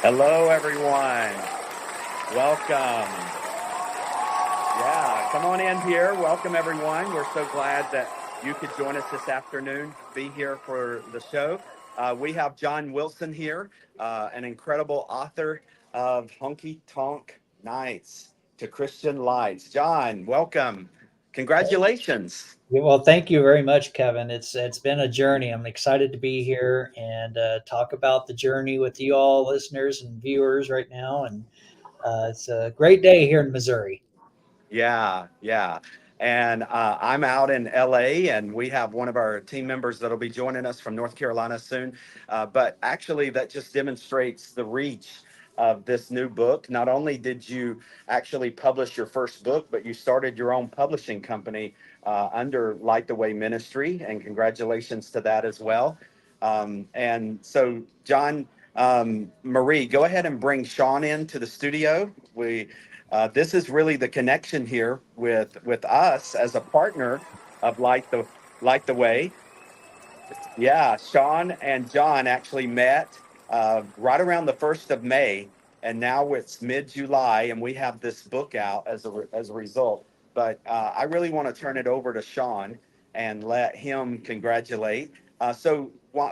Hello, everyone. Welcome. Yeah, come on in here. Welcome, everyone. We're so glad that you could join us this afternoon, be here for the show. We have John Wilson here, an incredible author of Honky Tonk Nights to Christian Lights. John, welcome. Congratulations. Yeah, well, thank you very much, Kevin. It's been a journey. I'm excited to be here and talk about the journey with you all, listeners and viewers, right now. And it's a great day here in Missouri. Yeah, yeah. And I'm out in LA, and we have one of our team members that'll be joining us from North Carolina soon. But actually, that just demonstrates the reach of this new book. Not only did you actually publish your first book, but you started your own publishing company under Light the Way Ministry, and congratulations to that as well. And so, John, Marie, go ahead and bring Sean into the studio. This is really the connection here with us as a partner of Light the Way. Yeah, Sean and John actually met right around the 1st of May, and now it's mid-July, and we have this book out as a result. But I really want to turn it over to Sean and let him congratulate.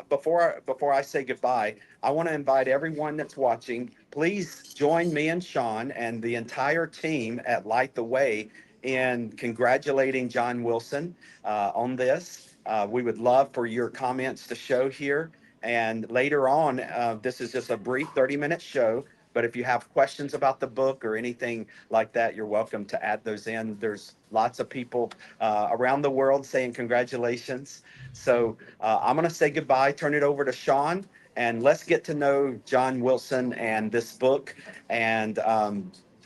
Before I say goodbye, I want to invite everyone that's watching. Please join me and Sean and the entire team at Light the Way in congratulating John Wilson on this. We would love for your comments to show here. And later on, this is just a brief 30-minute show. But if you have questions about the book or anything like that, you're welcome to add those in. There's lots of people around the world saying congratulations. So I'm going to say goodbye, turn it over to Sean, and let's get to know John Wilson and this book. And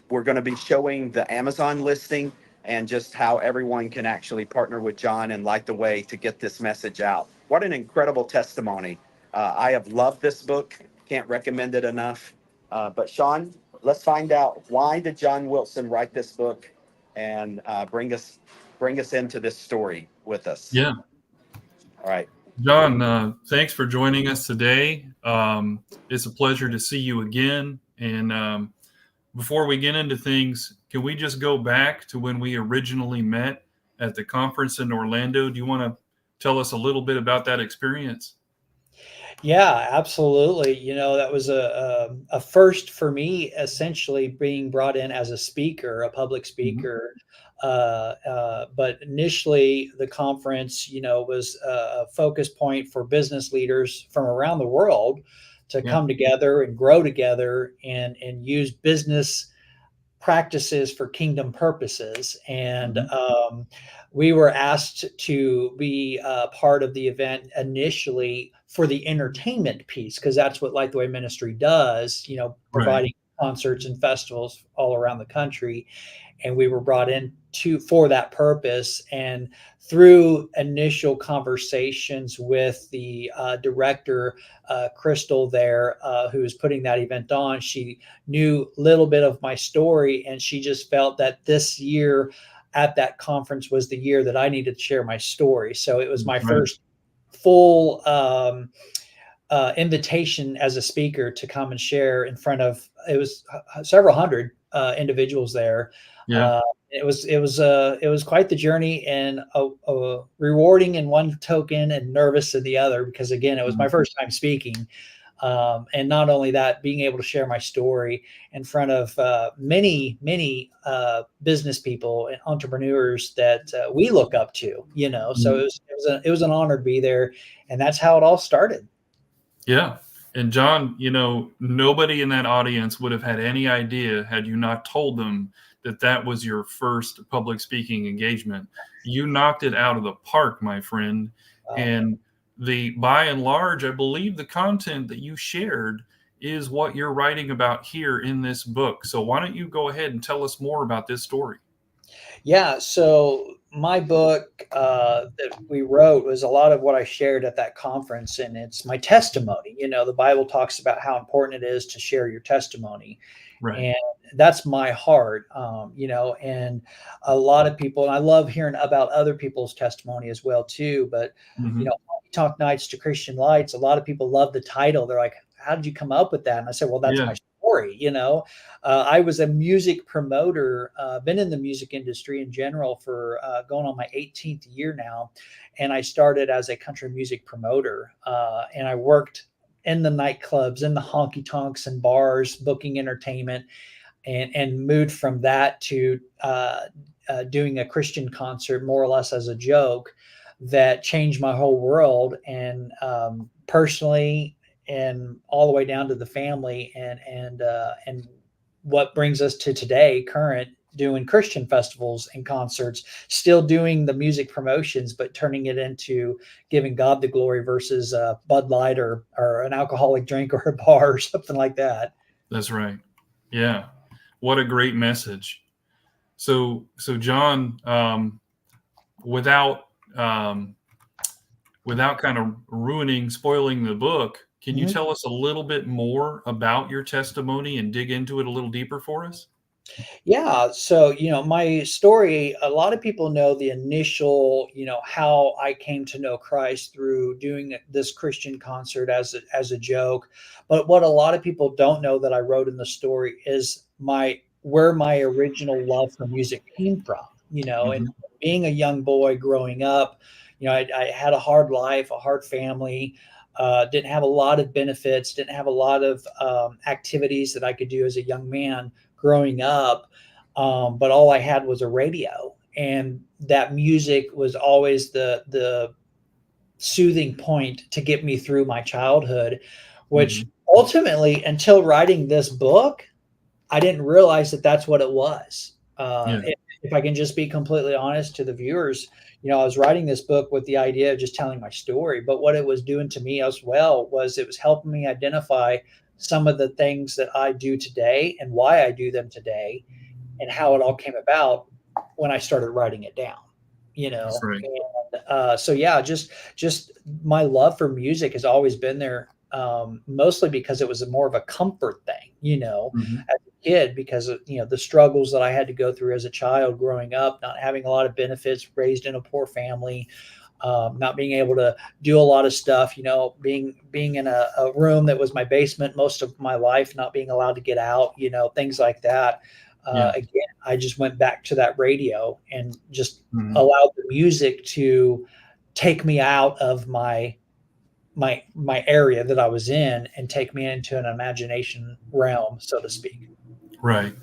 we're going to be showing the Amazon listing and just how everyone can actually partner with John and Light the Way to get this message out. What an incredible testimony. I have loved this book. Can't recommend it enough. But Sean, let's find out, why did John Wilson write this book, and bring us into this story with us. Yeah, All right. John, thanks for joining us today. It's a pleasure to see you again. And before we get into things, can we just go back to when we originally met at the conference in Orlando? Do you want to tell us a little bit about that experience? Yeah, absolutely. That was a first for me, essentially being brought in as a speaker, a public Mhm. speaker. But initially, the conference, was a focus point for business leaders from around the world to Yeah, come together and grow together and use business practices for kingdom purposes. And mhm. we were asked to be part of the event initially for the entertainment piece, because that's what Light the Way Ministry does, Right. providing concerts and festivals all around the country. And we were brought in for that purpose. And through initial conversations with the director, Crystal there, who was putting that event on, she knew a little bit of my story, and she just felt that this year at that conference was the year that I needed to share my story. So it was my Right. first full invitation as a speaker to come and share in front of, it was several hundred individuals there. Yeah. It was quite the journey, and a rewarding in one token and nervous in the other, because again, it was my Mhm. first time speaking. And not only that, being able to share my story in front of many business people and entrepreneurs that we look up to. So Mhm. it was an honor to be there, and that's how it all started. Yeah. And John, nobody in that audience would have had any idea had you not told them that that was your first public speaking engagement. You knocked it out of the park, my friend. Wow. And by and large, I believe the content that you shared is what you're writing about here in this book. So why don't you go ahead and tell us more about this story? Yeah. So my book that we wrote was a lot of what I shared at that conference, and it's my testimony. The Bible talks about how important it is to share your testimony, Right. and that's my heart. And a lot of people, and I love hearing about other people's testimony as well too. But Hmm. Honky Tonk Nights to Christian Lights, a lot of people love the title. They're like, how did you come up with that? And I said, well, that's Yeah. my story. I was a music promoter, been in the music industry in general for going on my 18th year now. And I started as a country music promoter, and I worked in the nightclubs, in the honky tonks and bars, booking entertainment, and moved from that to doing a Christian concert more or less as a joke that changed my whole world, and personally, and all the way down to the family, and what brings us to today, current, doing Christian festivals and concerts, still doing the music promotions, but turning it into giving God the glory versus Bud Light or an alcoholic drink or a bar or something like that. That's right. Yeah. What a great message. So John, without without kind of spoiling the book, can you Mhm. tell us a little bit more about your testimony and dig into it a little deeper for us? Yeah. So, my story, a lot of people know the initial, how I came to know Christ through doing this Christian concert as a joke. But what a lot of people don't know that I wrote in the story is where my original love for music came from, and Hmm. being a young boy growing up, I had a hard life, a hard family. Didn't have a lot of benefits, didn't have a lot of activities that I could do as a young man growing up, but all I had was a radio, and that music was always the soothing point to get me through my childhood, which Hmm. ultimately, until writing this book, I didn't realize that that's what it was. Yeah. If I can just be completely honest to the viewers, I was writing this book with the idea of just telling my story, but what it was doing to me as well was it was helping me identify some of the things that I do today and why I do them today, and how it all came about when I started writing it down. That's right. And so yeah, just my love for music has always been there, mostly because it was more of a comfort thing, Hmm. as a kid, because of the struggles that I had to go through as a child growing up, not having a lot of benefits, raised in a poor family, not being able to do a lot of stuff, being in a room that was my basement most of my life, not being allowed to get out, things like that. Yeah. Again, I just went back to that radio and just Hmm. allowed the music to take me out of my area that I was in and take me into an imagination realm, so to speak. Right.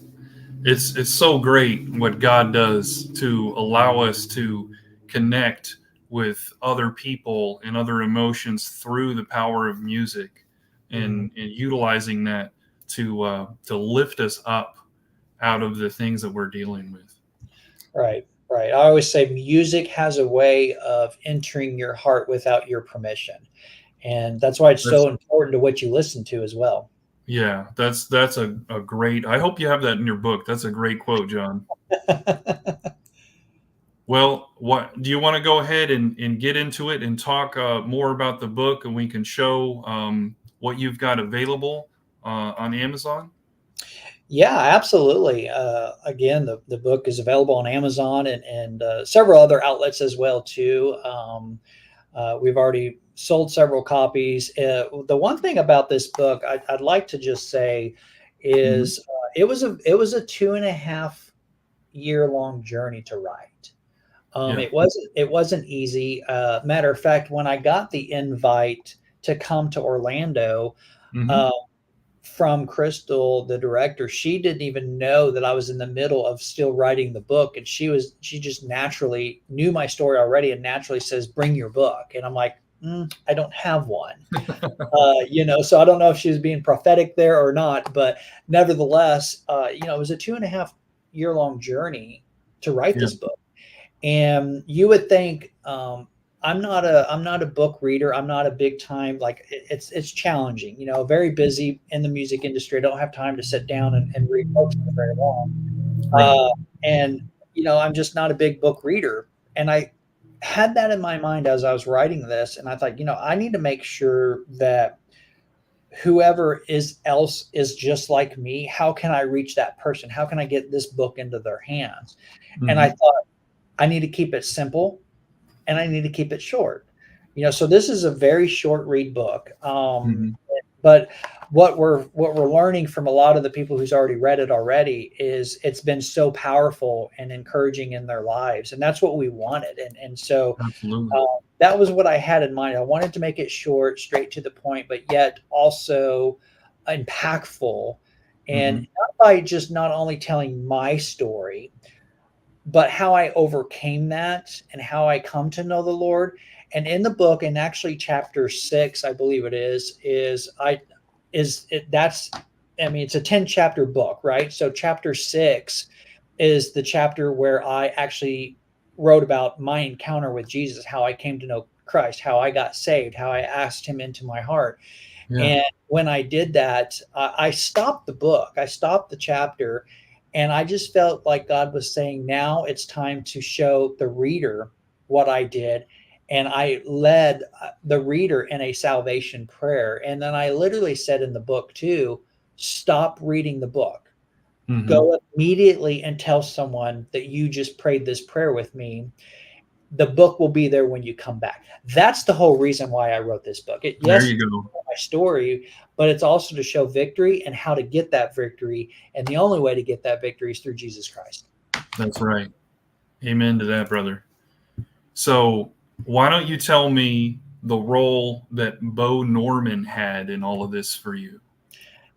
It's so great what God does to allow us to connect with other people and other emotions through the power of music, Mhm. and utilizing that to lift us up out of the things that we're dealing with. Right, right. I always say music has a way of entering your heart without your permission. And that's why it's That's so important to what you listen to as well. Yeah, that's a great. I hope you have that in your book. That's a great quote, John. Well, what do you want to go ahead and get into it and talk more about the book, and we can show what you've got available on Amazon? Yeah, absolutely. Again, the book is available on Amazon and several other outlets as well too. We've already sold several copies. The one thing about this book I'd like to just say Hmm. is it was a 2.5 year long journey to write. Yeah. It wasn't easy. Matter of fact, when I got the invite to come to Orlando, Hmm. uh, from Crystal, the director, she didn't even know that I was in the middle of still writing the book, and she just naturally knew my story already, and naturally says, "Bring your book," and I'm like, I don't have one. So I don't know if she was being prophetic there or not, but nevertheless, it was a 2.5 year long journey to write Yeah. this book. And you would think, I'm not a book reader. I'm not a big time, like it's challenging, very busy in the music industry. I don't have time to sit down and read books for very long. Right. Uh, and I'm just not a big book reader. And I had that in my mind as I was writing this, and I thought, I need to make sure that whoever is else is just like me. How can I reach that person? How can I get this book into their hands? And I Hmm. thought, I need to keep it simple, and I need to keep it short. So this is a very short read book. Hmm. But what we're learning from a lot of the people who's already read it already is it's been so powerful and encouraging in their lives, and that's what we wanted. And so Absolutely. that was what I had in mind. I wanted to make it short, straight to the point, but yet also impactful, and Hmm. not by just not only telling my story, but how I overcame that and how I come to know the Lord. And in the book, and actually chapter 6, I believe it is I is it that's I mean, it's a 10 chapter book, right? So chapter 6 is the chapter where I actually wrote about my encounter with Jesus, how I came to know Christ, how I got saved, how I asked him into my heart. Yeah. And when I did that, I stopped the book, I stopped the chapter, and I just felt like God was saying, now it's time to show the reader what I did. And I led the reader in a salvation prayer. And then I literally said in the book, too, stop reading the book. Hmm. Go immediately and tell someone that you just prayed this prayer with me. The book will be there when you come back. That's the whole reason why I wrote this book. There Yes, you go. my story, but it's also to show victory and how to get that victory. And the only way to get that victory is through Jesus Christ. That's right. Amen to that, brother. So, why don't you tell me the role that Bo Norman had in all of this for you?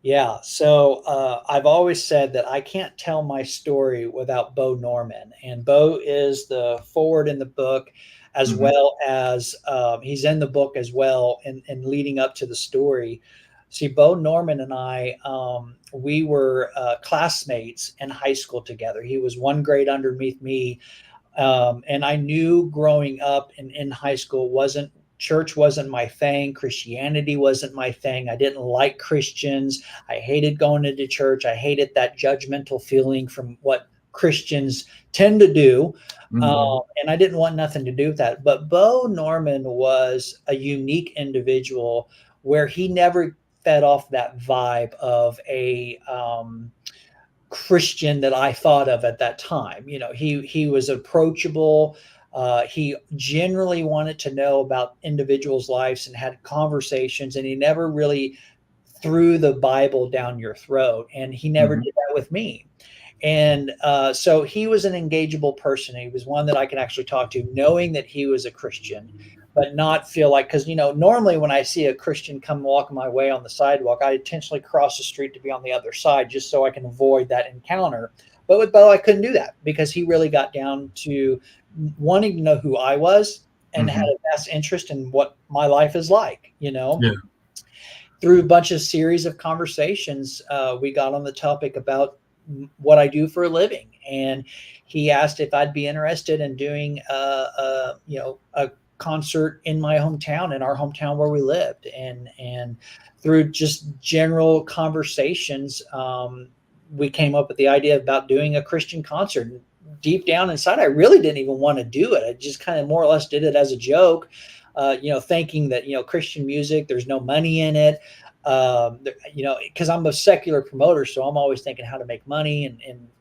Yeah. So I've always said that I can't tell my story without Bo Norman. And Bo is the forward in the book, as Hmm. well as he's in the book as well and leading up to the story. See, Bo Norman and I, we were classmates in high school together. He was one grade underneath me, and I knew growing up in high school wasn't church wasn't my thing. Christianity wasn't my thing. I didn't like Christians. I hated going into church. I hated that judgmental feeling from what Christians tend to do. Hmm. And I didn't want nothing to do with that. But Bo Norman was a unique individual where he never fed off that vibe of a Christian that I thought of at that time. You know, he was approachable. He generally wanted to know about individuals' lives and had conversations, and he never really threw the Bible down your throat. And he never Hmm. did that with me. And so he was an engageable person. He was one that I could actually talk to, knowing that he was a Christian, but not feel like, because, normally when I see a Christian come walking my way on the sidewalk, I intentionally cross the street to be on the other side just so I can avoid that encounter. But with Bo, I couldn't do that because he really got down to wanting to know who I was and had Hmm. a vast interest in what my life is like, Yeah. through a bunch of series of conversations, we got on the topic about what I do for a living, and he asked if I'd be interested in doing a concert in my hometown, in our hometown where we lived, and through just general conversations, we came up with the idea about doing a Christian concert. Deep down inside, I really didn't even want to do it. I just kind of more or less did it as a joke, thinking that Christian music, there's no money in it, because I'm a secular promoter, so I'm always thinking how to make money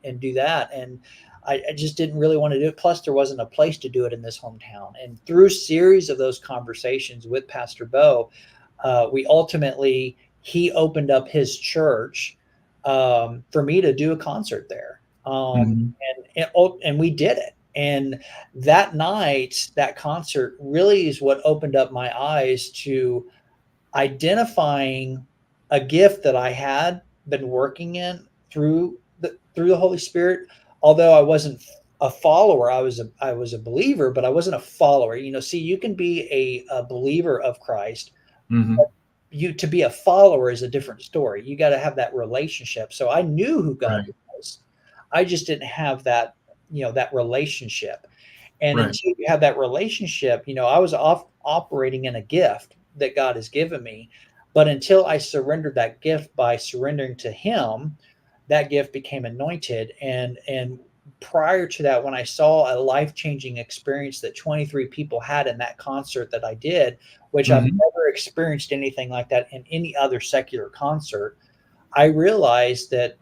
and do that. And I just didn't really want to do it. Plus, there wasn't a place to do it in this hometown. And through a series of those conversations with Pastor Bo, he opened up his church for me to do a concert there. Hmm. And we did it. And that night, that concert really is what opened up my eyes to identifying a gift that I had been working in through the Holy Spirit. Although I wasn't a follower, I was a believer, but I wasn't a follower. See, you can be a believer of Christ. Hmm. You to be a follower is a different story. You got to have that relationship. So I knew who God Right. was. I just didn't have that relationship. And Right. until you have that relationship, I was operating in a gift that God has given me. But until I surrendered that gift by surrendering to Him, that gift became anointed. And prior to that, when I saw a life-changing experience that 23 people had in that concert that I did, which I've Hmm. never experienced anything like that in any other secular concert, I realized that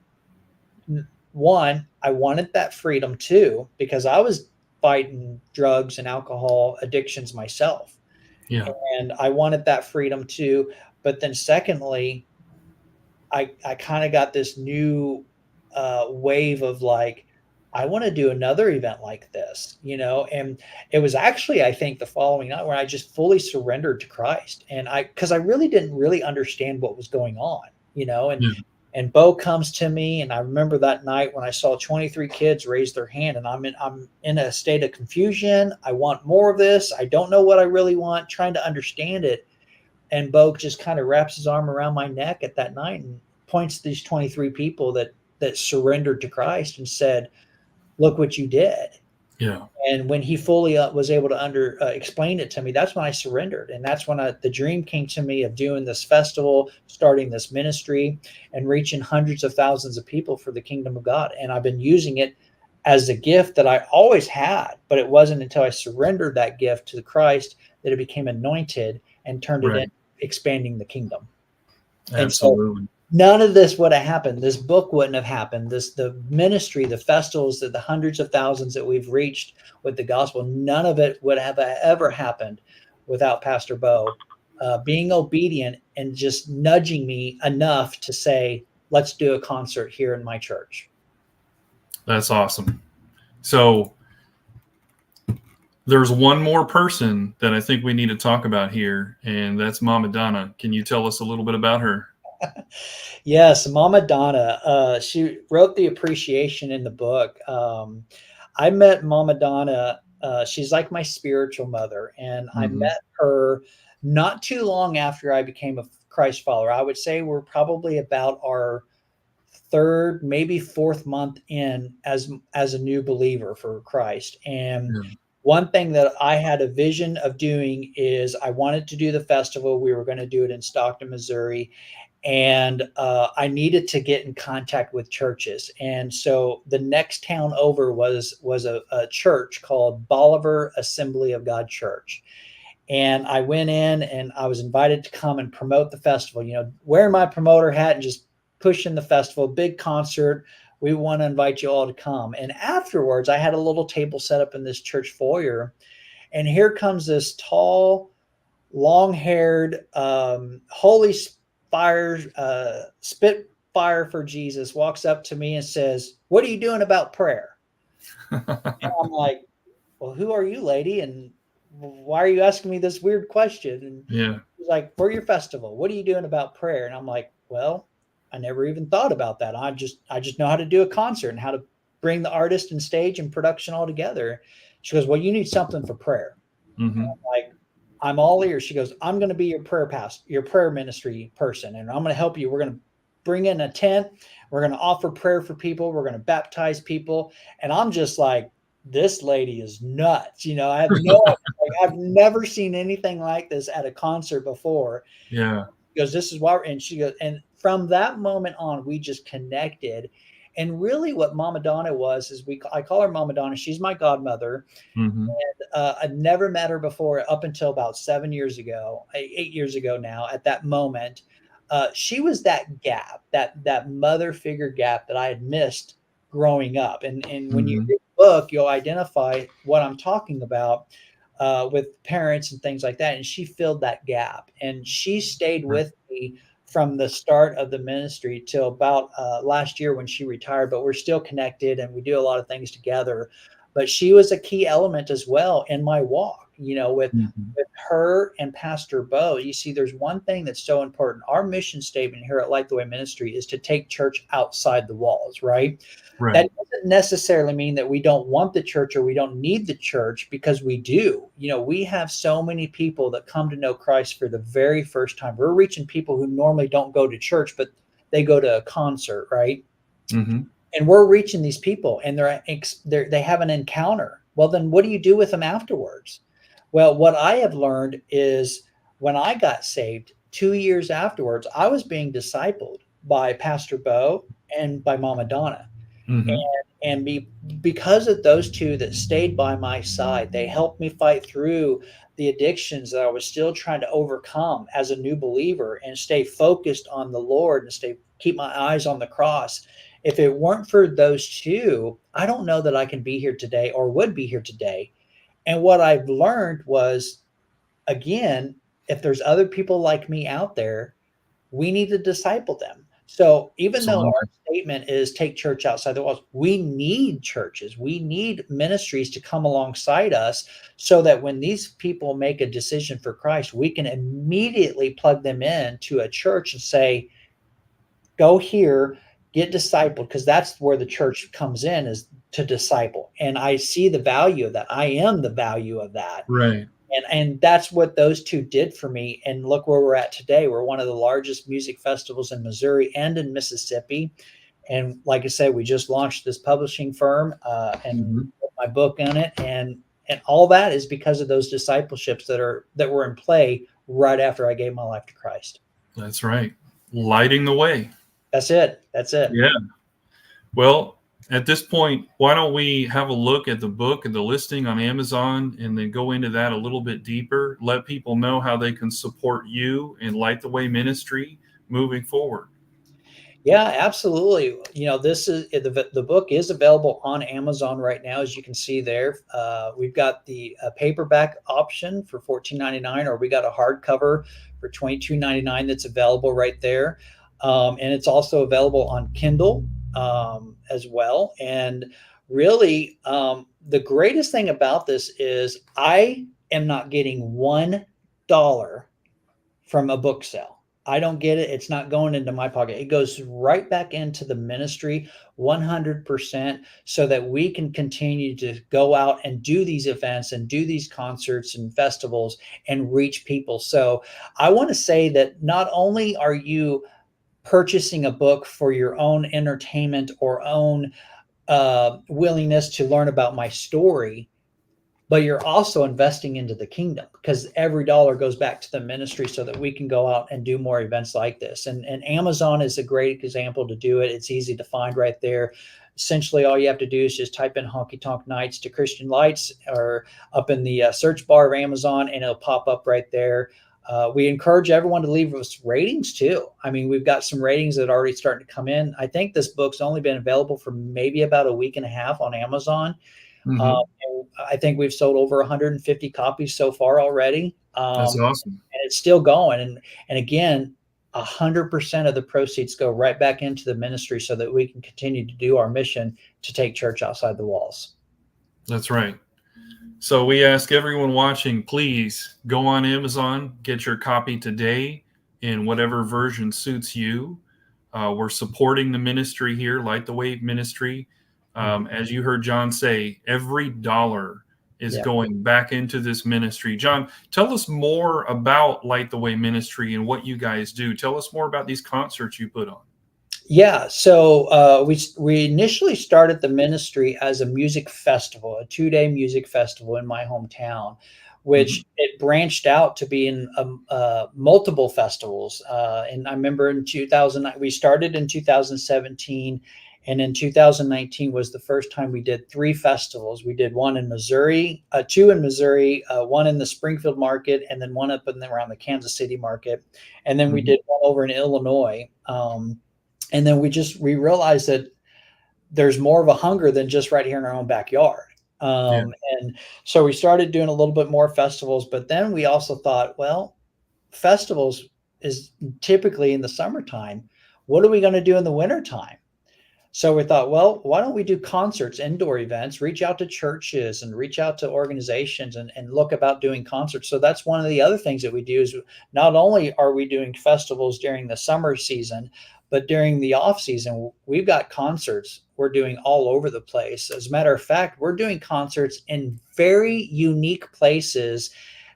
one, I wanted that freedom too, because I was fighting drugs and alcohol addictions myself. Yeah. And I wanted that freedom too. But then secondly, I kind of got this new wave of like, I want to do another event like this, and it was actually, I think, the following night where I just fully surrendered to Christ. And because I really didn't really understand what was going on, Yeah. and Bo comes to me, and I remember that night when I saw 23 kids raise their hand, and I'm in a state of confusion. I want more of this. I don't know what I really want, trying to understand it. And Bo just kind of wraps his arm around my neck at that night and points to these 23 people that surrendered to Christ and said, "Look what you did." Yeah. And when he fully was able to explain it to me, that's when I surrendered. And that's when the dream came to me of doing this festival, starting this ministry, and reaching hundreds of thousands of people for the kingdom of God. And I've been using it as a gift that I always had, but it wasn't until I surrendered that gift to Christ that it became anointed and turned it Right. into expanding the kingdom. Absolutely. And so none of this would have happened. This book wouldn't have happened. The ministry, the festivals, the hundreds of thousands that we've reached with the gospel, none of it would have ever happened without Pastor Bo being obedient and just nudging me enough to say, let's do a concert here in my church. That's awesome. So there's one more person that I think we need to talk about here, and that's Mama Donna. Can you tell us a little bit about her? Yes, Mama Donna. She wrote the appreciation in the book. I met Mama Donna. She's like my spiritual mother, and I met her not too long after I became a Christ follower. I would say we're probably about our third, maybe fourth month in as a new believer for Christ. And one thing that I had a vision of doing is I wanted to do the festival. We were going to do it in Stockton, Missouri. And I needed to get in contact with churches. And so the next town over was a church called Bolivar Assembly of God Church. And I went in and I was invited to come and promote the festival, wearing my promoter hat and just pushing the festival, big concert. We want to invite you all to come. And afterwards, I had a little table set up in this church foyer. And here comes this tall, long-haired, holy Spitfire for Jesus walks up to me and says, "What are you doing about prayer?" And I'm like, "Well, who are you, lady? And why are you asking me this weird question?" And she's like, "For your festival, what are you doing about prayer?" And I'm like, "Well, I never even thought about that. I just know how to do a concert and how to bring the artist and stage and production all together." She goes, "Well, you need something for prayer." Mm-hmm. I'm like, "I'm all ears." She goes, "I'm going to be your prayer ministry person, and I'm going to help you. We're going to bring in a tent. We're going to offer prayer for people. We're going to baptize people." And I'm just like, this lady is nuts. I have I've never seen anything like this at a concert before. Yeah. She goes, "This is why." And she goes, and from that moment on, we just connected. And really what Mama Donna was, is I call her Mama Donna. She's my godmother. Mm-hmm. And I'd never met her before up until about 8 years ago now. At that moment, she was that gap, that mother figure gap that I had missed growing up. And when you read the book, you'll identify what I'm talking about with parents and things like that. And she filled that gap, and she stayed with me from the start of the ministry till about last year when she retired. But we're still connected and we do a lot of things together. But she was a key element as well in my walk, with her and Pastor Bo. You see, there's one thing that's so important. Our mission statement here at Light the Way Ministry is to take church outside the walls, right? That doesn't necessarily mean that we don't want the church or we don't need the church, because we do. We have so many people that come to know Christ for the very first time. We're reaching people who normally don't go to church, but they go to a concert, right? Mm-hmm. And we're reaching these people, and they have an encounter. Well, then what do you do with them afterwards? Well, what I have learned is when I got saved 2 years afterwards, I was being discipled by Pastor Bo and by Mama Donna. And because of those two that stayed by my side, they helped me fight through the addictions that I was still trying to overcome as a new believer, and stay focused on the Lord and keep my eyes on the cross. If it weren't for those two, I don't know that I can be here today or would be here today. And what I've learned was, again, if there's other people like me out there, we need to disciple them. So even though Absolutely. our statement is take church outside the walls, we need churches, we need ministries to come alongside us so that when these people make a decision for Christ, we can immediately plug them in to a church and say, go here, get discipled, because that's where the church comes in, is to disciple. And I see the value of that. I am the value of that. Right. And that's what those two did for me. And look where we're at today. We're one of the largest music festivals in Missouri and in Mississippi. And like I said, we just launched this publishing firm and Mhm. put my book on it. And all that is because of those discipleships that were in play right after I gave my life to Christ. That's right. Lighting the way. That's it. That's it. Yeah. Well, at this point, why don't we have a look at the book and the listing on Amazon and then go into that a little bit deeper, let people know how they can support you and Light the Way ministry moving forward. Yeah, absolutely. This is the book is available on Amazon right now, as you can see there. We've got the paperback option for $14.99, or we got a hardcover for $22.99 that's available right there, and it's also available on Kindle as well. And really, the greatest thing about this is I am not getting $1 from a book sale. I don't get it. It's not going into my pocket. It goes right back into the ministry 100% so that we can continue to go out and do these events and do these concerts and festivals and reach people. So I want to say that not only are you purchasing a book for your own entertainment or own willingness to learn about my story, but you're also investing into the kingdom, because every dollar goes back to the ministry so that we can go out and do more events like this. And Amazon is a great example to do it. It's easy to find right there. Essentially, all you have to do is just type in Honky Tonk Nights to Christian Lights, or up in the search bar of Amazon, and it'll pop up right there. We encourage everyone to leave us ratings too. I mean, we've got some ratings that are already starting to come in. I think this book's only been available for maybe about a week and a half on Amazon. Mhm. And I think we've sold over 150 copies so far already. That's awesome. And it's still going. And again, 100% of the proceeds go right back into the ministry so that we can continue to do our mission to take church outside the walls. That's right. So we ask everyone watching, please go on Amazon, get your copy today in whatever version suits you. We're supporting the ministry here, Light the Way Ministry. As you heard John say, every dollar is going back into this ministry. John, tell us more about Light the Way Ministry and what you guys do. Tell us more about these concerts you put on. Yeah, so we initially started the ministry as a music festival, a 2-day music festival in my hometown, which it branched out to be in multiple festivals. And I remember in 2009, we started in 2017, and in 2019 was the first time we did 3 festivals. We did one in Missouri, 2 in Missouri, one in the Springfield market, and then one up and around the Kansas City market. And then we did one over in Illinois. And then we realized that there's more of a hunger than just right here in our own backyard. And so we started doing a little bit more festivals, but then we also thought, well, festivals is typically in the summertime. What are we going to do in the wintertime? So we thought, well, why don't we do concerts, indoor events, reach out to churches and reach out to organizations and look about doing concerts. So that's one of the other things that we do, is not only are we doing festivals during the summer season, but during the off season, we've got concerts we're doing all over the place. As a matter of fact, we're doing concerts in very unique places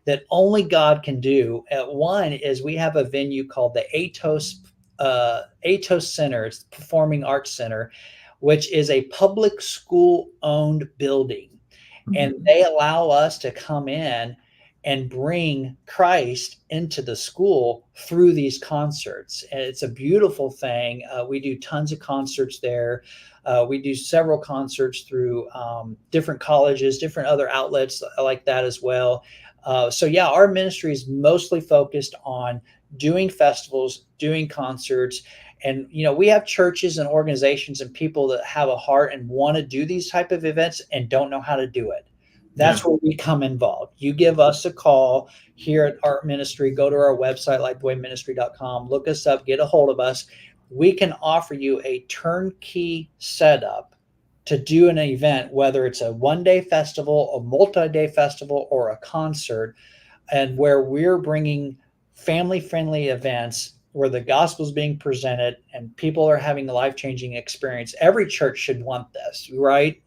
that only God can do. One is we have a venue called the Atos Center. It's the Performing Arts Center, which is a public school owned building. And they allow us to come in and bring Christ into the school through these concerts. And it's a beautiful thing. We do tons of concerts there. We do several concerts through different colleges, different other outlets like that as well. So yeah, our ministry is mostly focused on doing festivals, doing concerts. And, we have churches and organizations and people that have a heart and want to do these type of events and don't know how to do it. That's where we come involved. You give us a call here at Art Ministry, go to our website, lightthewayministry.com, look us up, get a hold of us. We can offer you a turnkey setup to do an event, whether it's a one-day festival, a multi-day festival, or a concert, and where we're bringing family-friendly events where the gospel is being presented and people are having a life-changing experience. Every church should want this, right?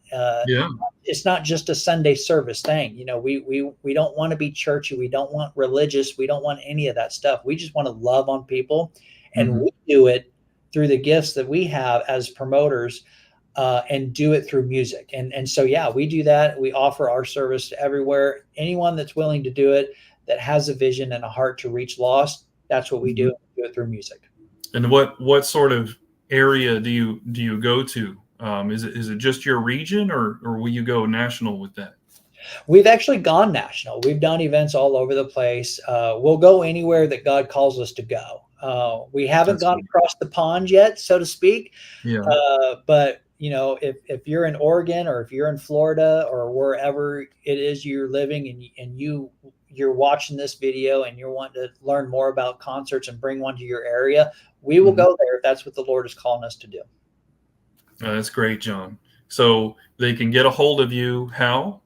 Yeah. It's not just a Sunday service thing. You know, we don't want to be churchy. We don't want religious. We don't want any of that stuff. We just want to love on people, and we do it through the gifts that we have as promoters, and do it through music. And so, yeah, we do that. We offer our service to everywhere. Anyone that's willing to do it, that has a vision and a heart to reach lost, that's what we do. We do it through music. And what sort of area do you go to? Is it just your region, or will you go national with that? We've actually gone national. We've done events all over the place. We'll go anywhere that God calls us to go. We haven't gone across the pond yet, so to speak. Yeah. But you know, if you're in Oregon, or if you're in Florida, or wherever it is you're living, and you're watching this video and you're wanting to learn more about concerts and bring one to your area, we will go there if that's what the Lord is calling us to do. That's great, John. So they can get a hold of you how?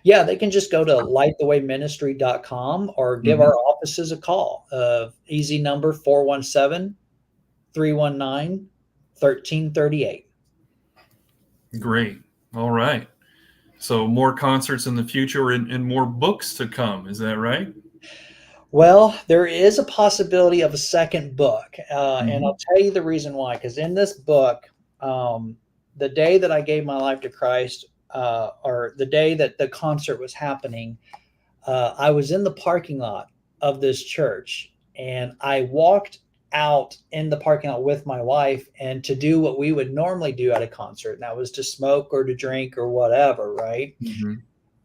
Yeah, they can just go to lightthewayministry.com or give our offices a call. Easy number, 417-319-1338. Great. All right. So more concerts in the future, and more books to come. Is that right? Well, there is a possibility of a second book. And I'll tell you the reason why. Because in this book, the day that I gave my life to Christ, or the day that the concert was happening, I was in the parking lot of this church, and I walked out in the parking lot with my wife, and to do what we would normally do at a concert, and that was to smoke or to drink or whatever, right?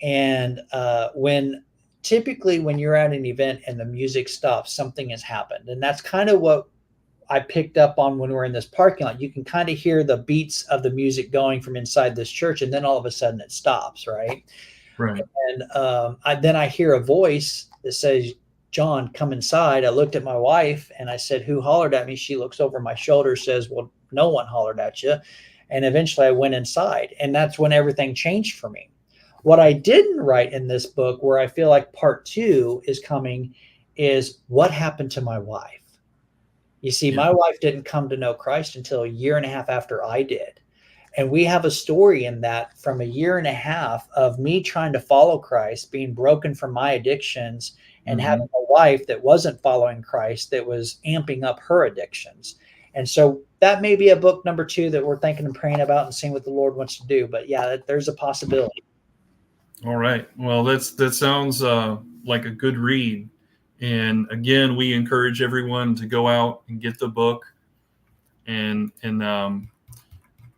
And typically when you're at an event and the music stops, something has happened. And that's kind of what I picked up on when we're in this parking lot. You can kind of hear the beats of the music going from inside this church, and then all of a sudden it stops, right? Right. And then I hear a voice that says, "John, come inside." I looked at my wife and I said, "Who hollered at me?" She looks over my shoulder, says, "Well, no one hollered at you." And eventually I went inside, and that's when everything changed for me. What I didn't write in this book, where I feel like part 2 is coming, is what happened to my wife. You see, my wife didn't come to know Christ until a year and a half after I did. And we have a story in that, from a year and a half of me trying to follow Christ, being broken from my addictions, and having a wife that wasn't following Christ, that was amping up her addictions. And so that may be a book number 2 that we're thinking and praying about and seeing what the Lord wants to do. But yeah, there's a possibility. All right. Well, that sounds like a good read. And again, we encourage everyone to go out and get the book, and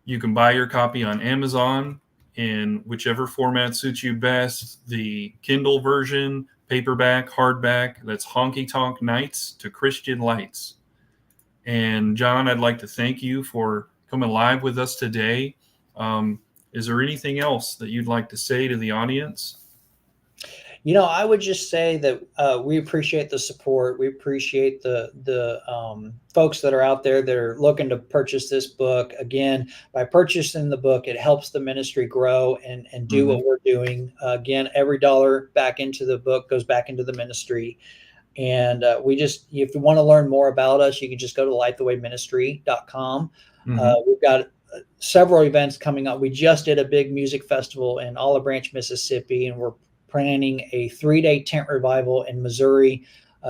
you can buy your copy on Amazon in whichever format suits you best. The Kindle version, paperback, hardback, that's Honky Tonk Nights to Christian Lights. And John, I'd like to thank you for coming live with us today. Is there anything else that you'd like to say to the audience? You know, I would just say that we appreciate the support. We appreciate the folks that are out there that are looking to purchase this book. Again, by purchasing the book, it helps the ministry grow and do what we're doing. Again, every dollar back into the book goes back into the ministry. And if you want to learn more about us, you can just go to lightthewayministry.com. We've got several events coming up. We just did a big music festival in Olive Branch, Mississippi, and we're planning a 3-day tent revival in Missouri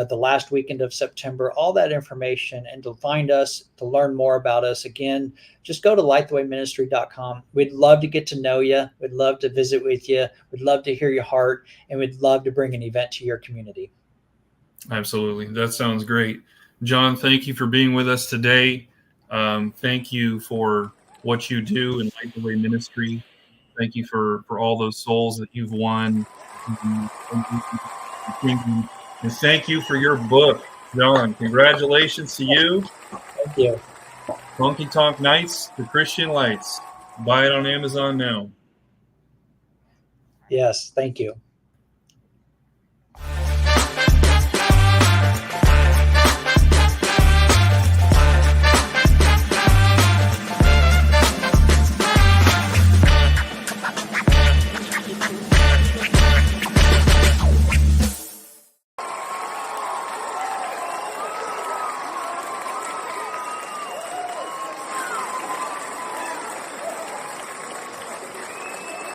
the last weekend of September. All that information, and to find us, to learn more about us, again, just go to lightthewayministry.com. We'd love to get to know you. We'd love to visit with you. We'd love to hear your heart, and we'd love to bring an event to your community. Absolutely. That sounds great. John, thank you for being with us today. Thank you for what you do in Light the Way Ministry. Thank you for all those souls that you've won. And thank you for your book, John. Congratulations to you. Thank you. Honky Tonk Nights, The Christian Lights. Buy it on Amazon now. Yes, thank you.